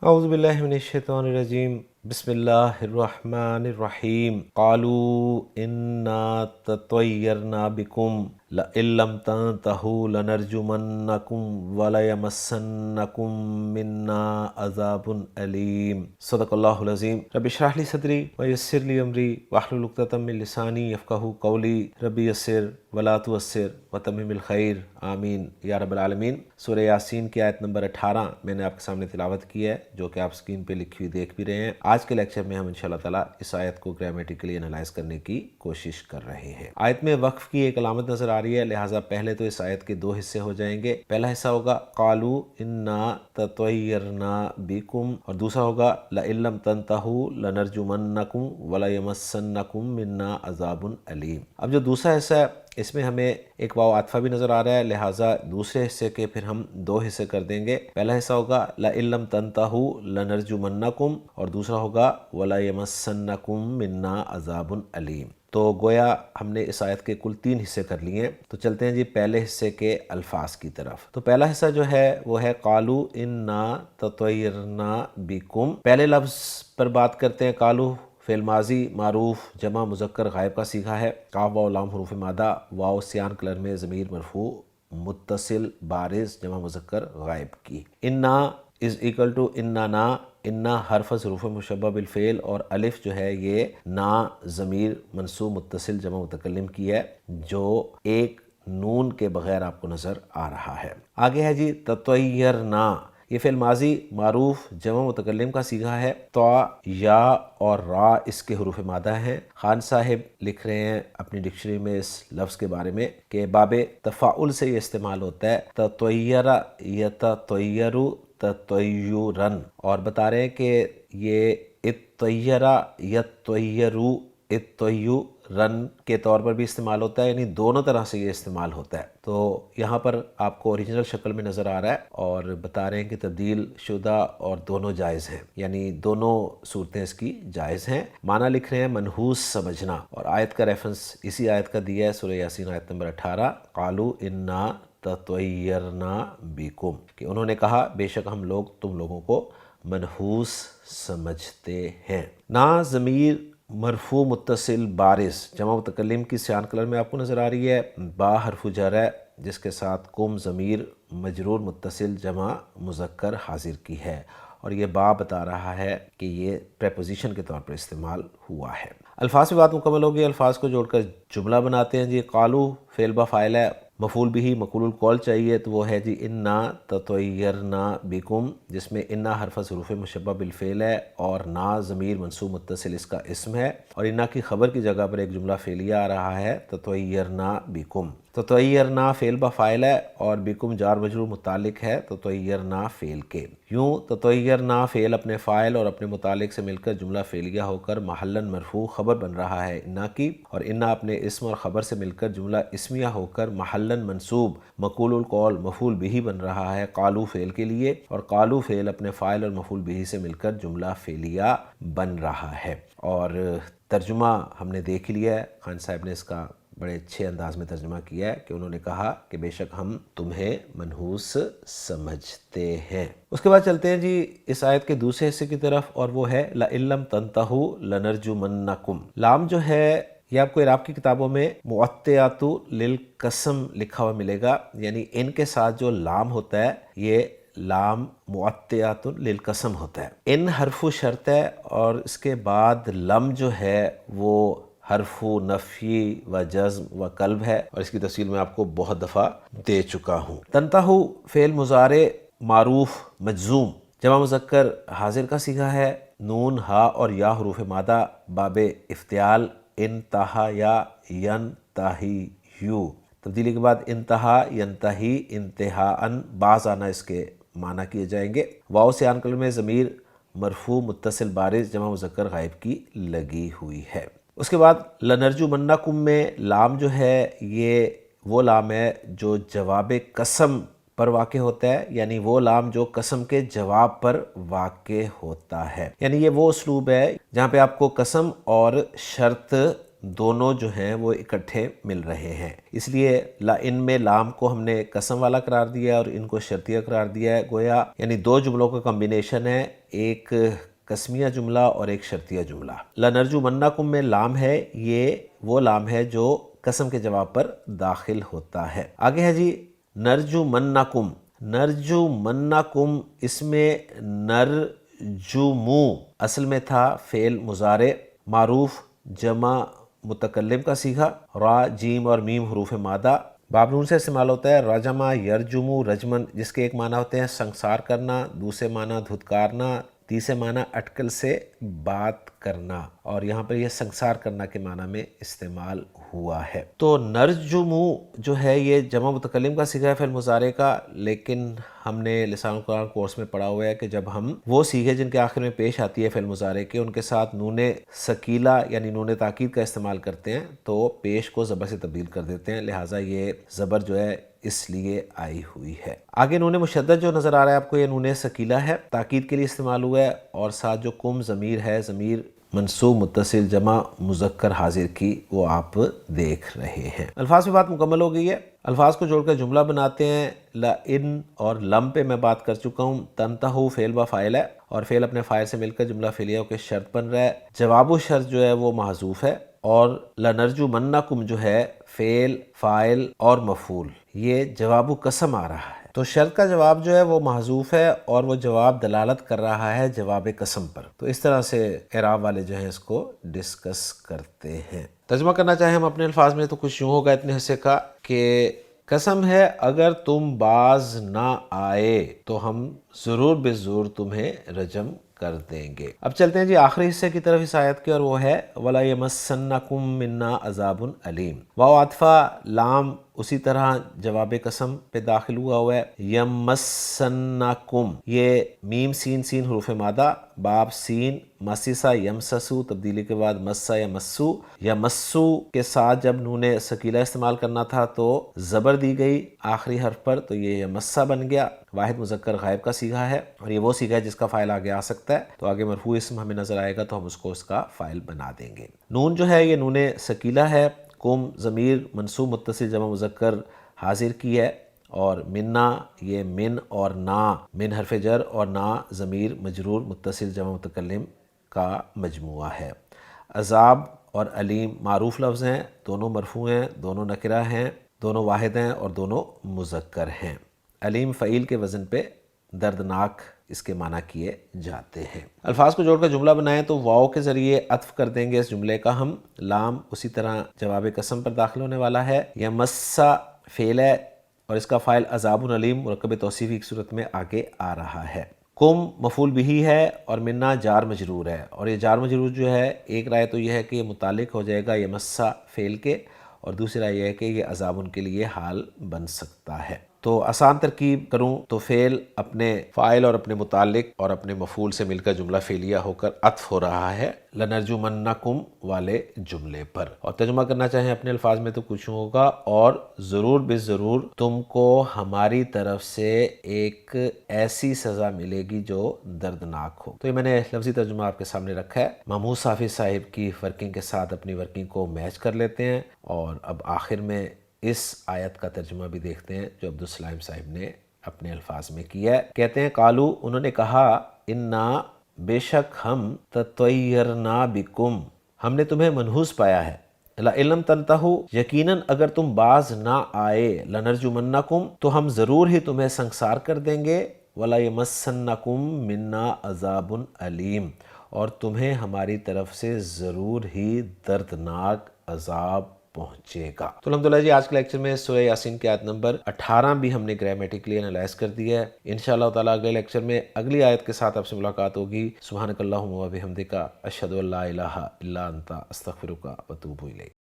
اعوذ باللہ من الشیطان الرجیم بسم اللہ الرحمن الرحیم قالوا انا تطیرنا بکم لئن لم تنتہوا لنرجمنکم ولیمسنکم منا عذاب علیم صدق اللہ العظیم رب اشرح لی صدری ویسر لی امری واحلل عقدۃ من لسانی یفقہوا قولی رب یسر ولا تعسر وتمم الخیر آمین یا رب العالمین۔ سورہ یاسین کی آیت نمبر 18 میں نے آپ کے سامنے تلاوت کی ہے، جو کہ آپ اسکرین پہ لکھی ہوئی دیکھ بھی رہے ہیں۔ آج کے لیکچر میں ہم انشاءاللہ تعالیٰ اس آیت کو گرامیٹیکلی انالائز کرنے کی کوشش کر رہے ہیں۔ آیت میں وقف کی ایک علامت نظر آ رہی ہے، لہٰذا پہلے تو اس آیت کے دو حصے ہو جائیں گے۔ پہلا حصہ ہوگا قالوا انا تطیرنا بکم، اور دوسرا ہوگا لئن لم تنتہوا لنرجمنکم ولیمسنکم منا عذاب علیم۔ اب جو دوسرا حصہ ہے اس میں ہمیں ایک واو عاطفہ بھی نظر آ رہا ہے، لہٰذا دوسرے حصے کے پھر ہم دو حصے کر دیں گے۔ پہلا حصہ ہوگا لئن لم تنتہوا لنرجمنکم، اور دوسرا ہوگا ولیمسنکم منا عذاب علیم۔ تو گویا ہم نے اس آیت کے کل 3 حصے کر لیے ہیں۔ تو چلتے ہیں جی پہلے حصے کے الفاظ کی طرف۔ تو پہلا حصہ جو ہے وہ ہے قالوا انا تطیرنا بکم۔ پہلے لفظ پر بات کرتے ہیں۔ قالوا فعل ماضی معروف جمع مذکر غائب کا صیغہ ہے۔ قاف واو لام حروف مادہ، واو سیان کلر میں ضمیر مرفوع متصل بارز جمع مذکر غائب کی۔ انا از ایکل ٹو اننا، انا حرف حروف مشبہ بالفعل، اور الف جو ہے یہ نا ضمیر منصوب متصل جمع متکلم کی ہے، جو ایک نون کے بغیر آپ کو نظر آ رہا ہے۔ آگے ہے جی تطیرنا، یہ فعل ماضی معروف جمع متکلم کا صیغہ ہے۔ تو یا اور را اس کے حروف مادہ ہیں۔ خان صاحب لکھ رہے ہیں اپنی ڈکشنری میں اس لفظ کے بارے میں کہ باب تفاعل سے یہ استعمال ہوتا ہے، تطیر یتطیر تطیرن، اور بتا رہے ہیں کہ یہ اطیر یطیر اطیرن کے طور پر بھی استعمال ہوتا ہے، یعنی دونوں طرح سے یہ استعمال ہوتا ہے۔ تو یہاں پر آپ کو اوریجنل شکل میں نظر آ رہا ہے، اور بتا رہے ہیں کہ تبدیل شدہ اور دونوں جائز ہیں، یعنی دونوں صورتیں اس کی جائز ہیں۔ معنی لکھ رہے ہیں منحوس سمجھنا، اور آیت کا ریفرنس اسی آیت کا دیا ہے، سورہ یاسین آیت نمبر 18 قالوا انا تطیرنا بکم، کہ انہوں نے کہا بے شک ہم لوگ تم لوگوں کو منحوس سمجھتے ہیں۔ نا ضمیر مرفوع متصل بارز جمع متکلم کی سیان کلر میں آپ کو نظر آ رہی ہے۔ با حرف جر ہے جس کے ساتھ کم ضمیر مجرور متصل جمع مذکر حاضر کی ہے، اور یہ با بتا رہا ہے کہ یہ پریپوزیشن کے طور پر استعمال ہوا ہے۔ الفاظ کی بات مکمل ہوگی، الفاظ کو جوڑ کر جملہ بناتے ہیں جی۔ قالوا فعل با فاعل ہے، مفعول بھی مقول القول چاہیے، تو وہ ہے جی انا تطیرنا بکم، جس میں انا حرف حروف مشبہ بالفعل ہے، اور نا ضمیر منصوب متصل اس کا اسم ہے، اور انا کی خبر کی جگہ پر ایک جملہ فعلیہ آ رہا ہے تطیرنا بکم۔ تطیرنا فعل با فاعل ہے، اور بکم جار مجرور متعلق ہے تطیرنا فعل کے۔ یوں تطیرنا فعل اپنے فاعل اور اپنے متعلق سے مل کر جملہ فعلیہ ہو کر محلاً مرفوع خبر بن رہا ہے انا کی، اور انا اپنے اسم اور خبر سے مل کر جملہ اسمیہ ہو کر محلاً منصوب مقول القول مفعول بھی بن رہا ہے قالوا فعل کے لیے، اور قالوا فعل اپنے فاعل اور مفعول بھی سے مل کر جملہ فعلیہ بن رہا ہے۔ اور ترجمہ ہم نے دیکھ لیا ہے، خان صاحب نے اس کا بڑے اچھے انداز میں ترجمہ کیا ہے کہ انہوں نے کہا کہ بے شک ہم تمہیں منحوس سمجھتے ہیں۔ اس کے بعد چلتے ہیں جی اس آیت کے دوسرے حصے کی طرف، اور وہ ہے لئن لم تنتہوا لنرجمنکم۔ لام جو ہے یہ آپ کو اعراب کی کتابوں میں معطیات للقسم لکھا ہوا ملے گا، یعنی ان کے ساتھ جو لام ہوتا ہے یہ لام معطیات للقسم ہوتا ہے۔ ان حرف شرط ہے، اور اس کے بعد لم جو ہے وہ حرف نفی و جزم و قلب ہے، اور اس کی تفصیل میں آپ کو بہت دفعہ دے چکا ہوں۔ تنتہو فعل مضارع معروف مجزوم جمع مذکر حاضر کا صیغہ ہے۔ نون ہا اور یا حروف مادہ باب افتعال انتہا یا ینتہی یو، تبدیلی کے بعد انتہا ینتہی انتہاءً، بعض آنا اس کے معنی کیے جائیں گے۔ واو سیان کلمہ میں ضمیر مرفوع متصل بارز جمع مذکر غائب کی لگی ہوئی ہے۔ اس کے بعد لنرجمنکم میں لام جو ہے یہ وہ لام ہے جو جواب قسم پر واقع ہوتا ہے، یعنی وہ لام جو قسم کے جواب پر واقع ہوتا ہے، یعنی یہ وہ اسلوب ہے جہاں پہ آپ کو قسم اور شرط دونوں جو ہیں وہ اکٹھے مل رہے ہیں، اس لیے ان میں لام کو ہم نے قسم والا قرار دیا ہے اور ان کو شرطیہ قرار دیا ہے، گویا یعنی دو جملوں کا کمبینیشن ہے، ایک قسمیہ جملہ اور ایک شرطیہ جملہ۔ لَنَرْجُمَنَّكُم میں لام ہے، یہ وہ لام ہے جو قسم کے جواب پر داخل ہوتا ہے۔ آگے ہے جی نرجمنکم، نرجمنکم، اس میں نرجمو اصل میں تھا فعل مضارع معروف جمع متکلم کا صیغہ، را جیم اور میم حروف مادہ، باب نون سے استعمال ہوتا ہے رجمہ یرجمو رجمن، جس کے ایک معنی ہوتے ہیں سنگسار کرنا، دوسرے معنی دھتکارنا، تیسرے معنی اٹکل سے بات کرنا، اور یہاں پر یہ سنگسار کرنا کے معنی میں استعمال ہوا ہے۔ تو نرجمو جو ہے یہ جمع متکلم کا صیغہ ہے فعل مضارع کا، لیکن ہم نے لسان القرآن کورس میں پڑھا ہوا ہے کہ جب ہم وہ صیغے جن کے آخر میں پیش آتی ہے فعل مضارع کے، ان کے ساتھ نون ثقیلہ یعنی نون تاکید کا استعمال کرتے ہیں تو پیش کو زبر سے تبدیل کر دیتے ہیں، لہٰذا یہ زبر جو ہے اس لیے آئی ہوئی ہے۔ آگے نون مشدد جو نظر آ رہا ہے آپ کو، یہ نون ثقیلہ ہے، تاکید کے لیے استعمال ہوا ہے، اور ساتھ جو کم ضمیر ہے، ضمیر منصوب متصل جمع مذکر حاضر کی، وہ آپ دیکھ رہے ہیں۔ الفاظ پہ بات مکمل ہو گئی ہے، الفاظ کو جوڑ کر جملہ بناتے ہیں۔ لَإِن اور لم پہ میں بات کر چکا ہوں، تنتہو فعل و فاعل ہے، اور فعل اپنے فاعل سے مل کر جملہ فعلیہ کے شرط بن رہا ہے، جواب و شرط جو ہے وہ محذوف ہے، اور لَنَرْجُمَنَّكُم جو ہے فعل فاعل اور مفعول، یہ جواب و قسم آ رہا ہے، تو شرط کا جواب جو ہے وہ محذوف ہے اور وہ جواب دلالت کر رہا ہے جواب قسم پر۔ تو اس طرح سے اعراب والے جو ہیں اس کو ڈسکس کرتے ہیں۔ ترجمہ کرنا چاہیں ہم اپنے الفاظ میں تو کچھ یوں ہوگا اتنے حصے کا کہ قسم ہے اگر تم باز نہ آئے تو ہم ضرور بے ضرور تمہیں رجم کر دیں گے۔ اب چلتے ہیں جی آخری حصے کی طرف اس آیت کے، اور وہ ہے وَلَا يَمَسَّنَّكُم مِّنَّا عَذَابٌ أَلِيمٌ۔ واو عطفہ لام اسی طرح جواب قسم پہ داخل ہوا ہے، یمسنکم، یہ میم سین سین حروف مادہ، باب سین مسیسا یمسسو، تبدیلی کے بعد مسا یا مسو، یا مسو کے ساتھ جب نون ثقیلہ استعمال کرنا تھا تو زبر دی گئی آخری حرف پر، تو یہ یمسا بن گیا، واحد مذکر غائب کا صیغہ ہے، اور یہ وہ صیغہ ہے جس کا فاعل آگے آ سکتا ہے، تو آگے مرفوع اسم ہمیں نظر آئے گا تو ہم اس کو اس کا فاعل بنا دیں گے۔ نون جو ہے یہ نون ثقیلہ ہے، کم ضمیر منصوب متصل جمع مذکر حاضر کی ہے، اور منا یہ من اور نا، من حرف جر اور نا ضمیر مجرور متصل جمع متکلم کا مجموعہ ہے۔ عذاب اور علیم معروف لفظ ہیں، دونوں مرفوع ہیں، دونوں نکرہ ہیں، دونوں واحد ہیں اور دونوں مذکر ہیں۔ علیم فعیل کے وزن پہ دردناک اس کے معنی کیے جاتے ہیں۔ الفاظ کو جوڑ کر جملہ بنائیں تو واو کے ذریعے عطف کر دیں گے اس جملے کا ہم، لام اسی طرح جواب قسم پر داخل ہونے والا ہے، یا مسا فعل ہے اور اس کا فاعل عذاب علیم مرکب توصیفی کی صورت میں آگے آ رہا ہے۔ کم مفعول بہی ہے اور منا جار مجرور ہے، اور یہ جار مجرور جو ہے ایک رائے تو یہ ہے کہ یہ متعلق ہو جائے گا یمسا فعل کے، اور دوسری رائے یہ ہے کہ یہ عذاب کے لیے حال بن سکتا ہے۔ تو آسان ترکیب کروں تو فعل اپنے فاعل اور اپنے متعلق اور اپنے مفعول سے مل کر جملہ فعلیہ ہو کر عطف ہو رہا ہے لنرجمنکم والے جملے پر، اور ترجمہ کرنا چاہیں اپنے الفاظ میں تو کچھ ہوگا، اور ضرور بے ضرور تم کو ہماری طرف سے ایک ایسی سزا ملے گی جو دردناک ہو۔ تو یہ میں نے لفظی ترجمہ آپ کے سامنے رکھا ہے، محمود حافظ صاحب کی ورکنگ کے ساتھ اپنی ورکنگ کو میچ کر لیتے ہیں، اور اب آخر میں اس آیت کا ترجمہ بھی دیکھتے ہیں جو عبدالسلام صاحب نے اپنے الفاظ میں کیا ہے۔ کہتے ہیں قالو، انہوں نے کہا، انا بے شک ہم تطیرنا بکم، ہم نے تمہیں منحوس پایا ہے، لَإِلَّمْ تَنْتَهُ، یقیناً اگر تم باز نہ آئے، لَنَرْجُمَنَّكُمْ، تو ہم ضرور ہی تمہیں سنگسار کر دیں گے، وَلَا يَمَسَّنَّكُمْ مِنَّا عَذَابٌ أَلِيمٌ، اور تمہیں ہماری طرف سے ضرور ہی دردناک عذاب پہنچے گا۔ تو الحمدللہ جی آج کے لیکچر میں سورہ یاسین کی آیت نمبر 18 بھی ہم نے گرامیٹیکلی انالائز کر دی ہے۔ انشاءاللہ تعالیٰ اگلے لیکچر میں اگلی آیت کے ساتھ آپ سے ملاقات ہوگی۔ سبحانک اللہم و بحمدک، اشہد ان لا الہ الا انت، استغفرک و اتوب الیک۔